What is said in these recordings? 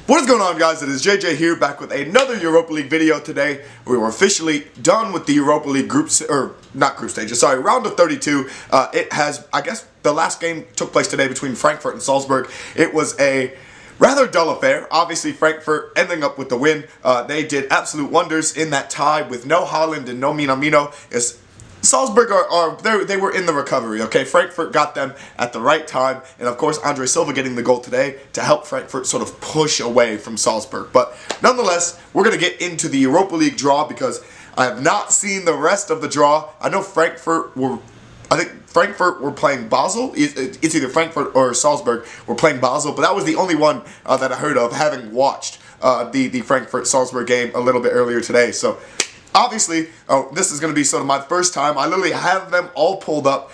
What is going on, guys? It is JJ here, back with another Europa League video today. We were officially done with the Europa League round of 32. It has, I guess, the last game took place today between Frankfurt and Salzburg. It was a rather dull affair. Obviously, Frankfurt ending up with the win. They did absolute wonders in that tie with no Haaland and no Minamino. Salzburg they were in the recovery, okay? Frankfurt got them at the right time, and of course Andre Silva getting the goal today to help Frankfurt sort of push away from Salzburg. But nonetheless, we're going to get into the Europa League draw because I have not seen the rest of the draw. I know Frankfurt were playing Basel. It's either Frankfurt or Salzburg were playing Basel, but that was the only one that I heard of, having watched the Frankfurt-Salzburg game a little bit earlier today. So obviously, this is going to be sort of my first time. I literally have them all pulled up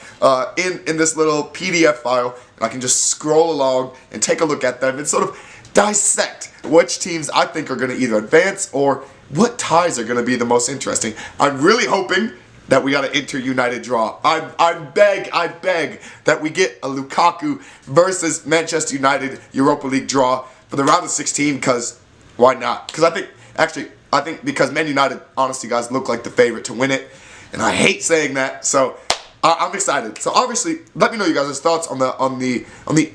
in this little PDF file, and I can just scroll along and take a look at them and sort of dissect which teams I think are going to either advance or what ties are going to be the most interesting. I'm really hoping that we got an Inter-United draw. I beg that we get a Lukaku versus Manchester United Europa League draw for the round of 16, because why not? Because I think because Man United, honestly, guys, look like the favorite to win it, and I hate saying that, so I'm excited. So obviously, let me know you guys' thoughts on the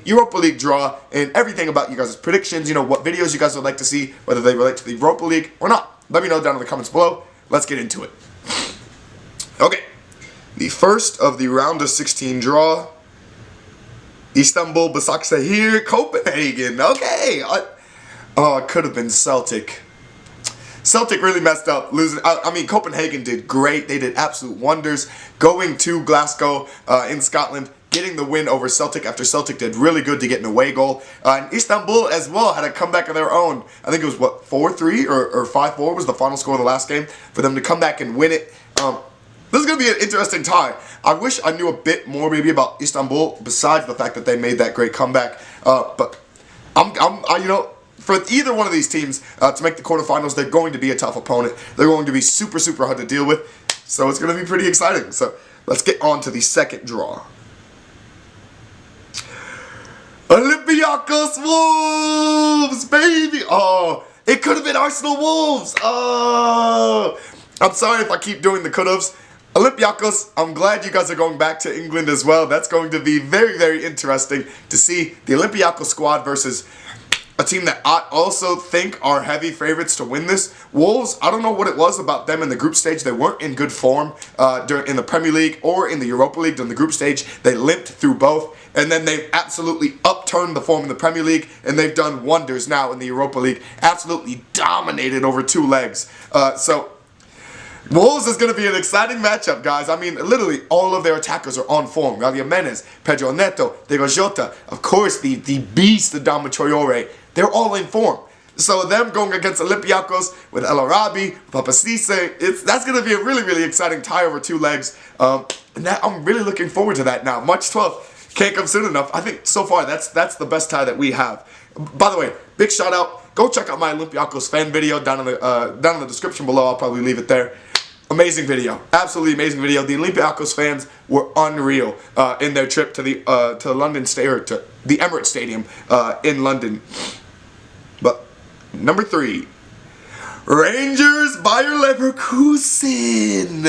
Europa League draw and everything about you guys' predictions. You know, what videos you guys would like to see, whether they relate to the Europa League or not. Let me know down in the comments below. Let's get into it. Okay, the first of the round of 16 draw. Istanbul, Başakşehir, Copenhagen. Okay, it could have been Celtic. Celtic really messed up losing. I mean, Copenhagen did great. They did absolute wonders going to Glasgow in Scotland, getting the win over Celtic after Celtic did really good to get an away goal. And Istanbul as well had a comeback of their own. I think it was, what, 4-3 or 5-4 was the final score of the last game for them to come back and win it. This is going to be an interesting tie. I wish I knew a bit more maybe about Istanbul besides the fact that they made that great comeback. But you know, for either one of these teams to make the quarterfinals, they're going to be a tough opponent. They're going to be super, super hard to deal with. So it's going to be pretty exciting. So let's get on to the second draw. Olympiakos Wolves, baby. Oh, it could have been Arsenal Wolves. Oh, I'm sorry if I keep doing the could-haves. Olympiakos, I'm glad you guys are going back to England as well. That's going to be very, very interesting to see the Olympiakos squad versus a team that I also think are heavy favorites to win this. Wolves, I don't know what it was about them in the group stage. They weren't in good form in the Premier League or in the Europa League. In the group stage, they limped through both. And then they've absolutely upturned the form in the Premier League, and they've done wonders now in the Europa League. Absolutely dominated over two legs. So Wolves is going to be an exciting matchup, guys. I mean, literally, all of their attackers are on form. Galia Menez, Pedro Neto, Diego Jota, of course, the beast, the Adama Traore. They're all in form. So them going against Olympiakos with El Arabi, Papa Cisse, that's going to be a really, really exciting tie over two legs. And I'm really looking forward to that now. March 12th can't come soon enough. I think so far that's the best tie that we have. By the way, big shout out. Go check out my Olympiakos fan video down in the description below. I'll probably leave it there. Amazing video, absolutely amazing video. The Olympiakos fans were unreal in their trip to the London to the Emirates Stadium in London. But number 3, Rangers Bayer Leverkusen.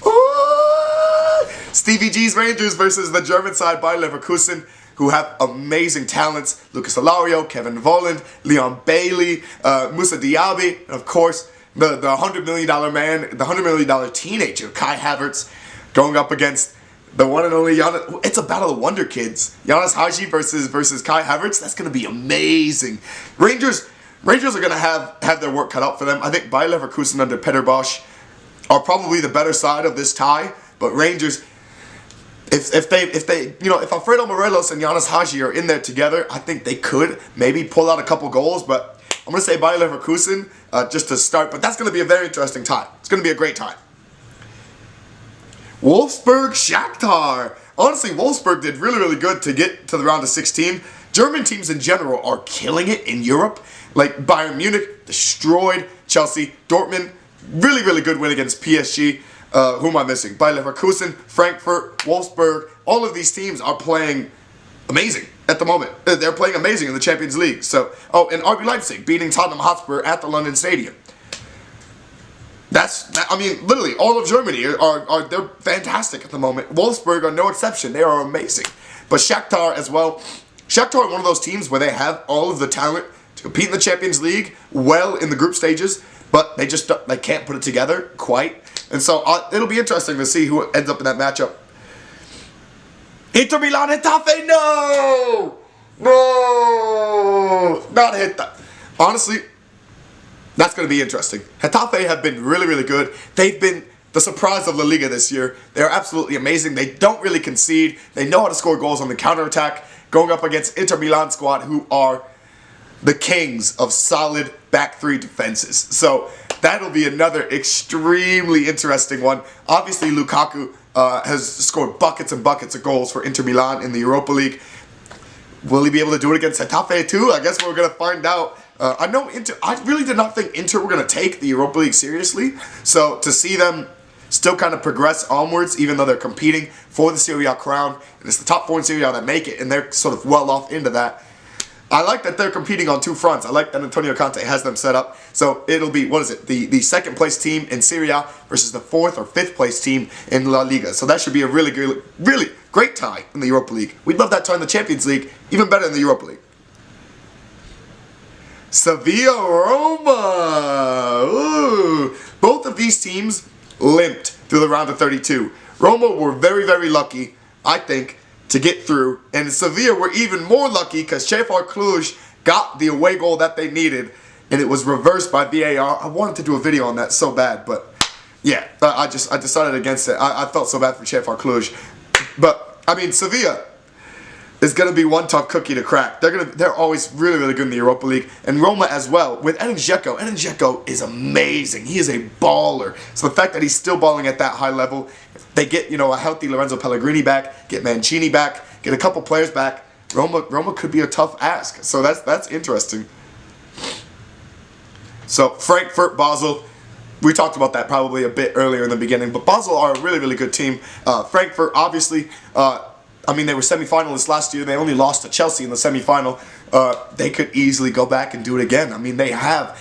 Ooh! Stevie G's Rangers versus the German side Bayer Leverkusen, who have amazing talents: Lucas Alario, Kevin Volland, Leon Bailey, Moussa Diaby, and of course the $100 million man, the $100 million teenager, Kai Havertz, going up against the one and only Giannis. It's a battle of wonder kids. Giannis Hagi versus Kai Havertz. That's going to be amazing. Rangers are going to have their work cut out for them. I think Bayer Leverkusen under Peter Bosz are probably the better side of this tie. But Rangers, if Alfredo Morelos and Giannis Hagi are in there together, I think they could maybe pull out a couple goals. But I'm going to say Bayer Leverkusen just to start, but that's going to be a very interesting tie. It's going to be a great tie. Wolfsburg, Shakhtar. Honestly, Wolfsburg did really, really good to get to the round of 16. German teams in general are killing it in Europe. Like Bayern Munich destroyed Chelsea. Dortmund, really, really good win against PSG. Who am I missing? Bayer Leverkusen, Frankfurt, Wolfsburg. All of these teams are playing amazing. at the moment. They're playing amazing in the Champions League. So, oh, and RB Leipzig beating Tottenham Hotspur at the London Stadium. I mean, literally, all of Germany they're fantastic at the moment. Wolfsburg are no exception. They are amazing. But Shakhtar as well. Shakhtar are one of those teams where they have all of the talent to compete in the Champions League well in the group stages, but they can't put it together quite. And so it'll be interesting to see who ends up in that matchup. Inter Milan Getafe, no! No! Not Getafe. Honestly, that's going to be interesting. Getafe have been really, really good. They've been the surprise of La Liga this year. They're absolutely amazing. They don't really concede. They know how to score goals on the counterattack, going up against Inter Milan squad, who are the kings of solid back three defenses. So that'll be another extremely interesting one. Obviously, Lukaku has scored buckets and buckets of goals for Inter Milan in the Europa League. Will he be able to do it against Getafe too? I guess we're going to find out. I really did not think Inter were going to take the Europa League seriously. So to see them still kind of progress onwards, even though they're competing for the Serie A crown, and it's the top 4 in Serie A that make it, and they're sort of well off into that. I like that they're competing on 2 fronts. I like that Antonio Conte has them set up. So it'll be, what is it, the second place team in Serie A versus the 4th or 5th place team in La Liga. So that should be a really great tie in the Europa League. We'd love that tie in the Champions League, even better in the Europa League. Sevilla, Roma. Ooh. Both of these teams limped through the round of 32. Roma were very, very lucky, I think, to get through. And Sevilla were even more lucky because Shakhtar Cluj got the away goal that they needed, and it was reversed by VAR. I wanted to do a video on that so bad, but yeah, I decided against it. I felt so bad for Shakhtar Cluj. But, I mean, Sevilla is going to be one tough cookie to crack. They're always really, really good in the Europa League. And Roma as well. With Edin Dzeko is amazing. He is a baller. So the fact that he's still balling at that high level, if they get, a healthy Lorenzo Pellegrini back, get Mancini back, get a couple players back, Roma could be a tough ask. So that's interesting. So Frankfurt, Basel, we talked about that probably a bit earlier in the beginning, but Basel are a really, really good team. Frankfurt, obviously, they were semi-finalists last year. They only lost to Chelsea in the semi-final. They could easily go back and do it again. They have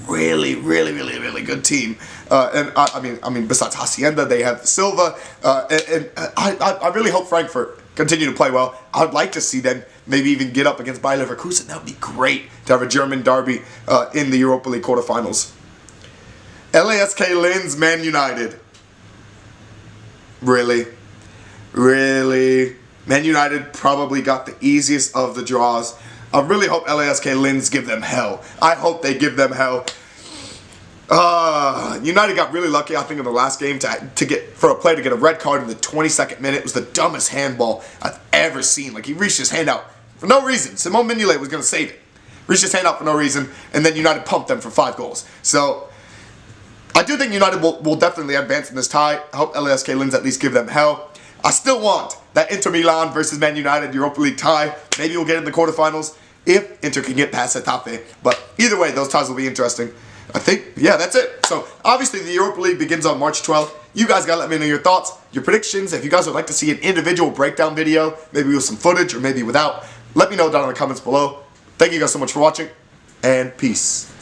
really, really, really, really good team. Besides Hacienda, they have Silva. I really hope Frankfurt continue to play well. I'd like to see them maybe even get up against Bayer Leverkusen. That would be great to have a German derby in the Europa League quarterfinals. LASK Linz, Man United. Really? Really? Man United probably got the easiest of the draws. I really hope LASK Linz give them hell. I hope they give them hell. United got really lucky, I think, in the last game for a player to get a red card in the 22nd minute. It was the dumbest handball I've ever seen. Like, he reached his hand out for no reason. Simone Mignolet was going to save it. Reached his hand out for no reason, and then United pumped them for 5 goals. So I do think United will definitely advance in this tie. I hope LASK Linz at least give them hell. I still want that Inter Milan versus Man United Europa League tie. Maybe we'll get in the quarterfinals if Inter can get past Getafe. But either way, those ties will be interesting. I think, yeah, that's it. So, obviously, the Europa League begins on March 12th. You guys got to let me know your thoughts, your predictions. If you guys would like to see an individual breakdown video, maybe with some footage or maybe without, let me know down in the comments below. Thank you guys so much for watching, and peace.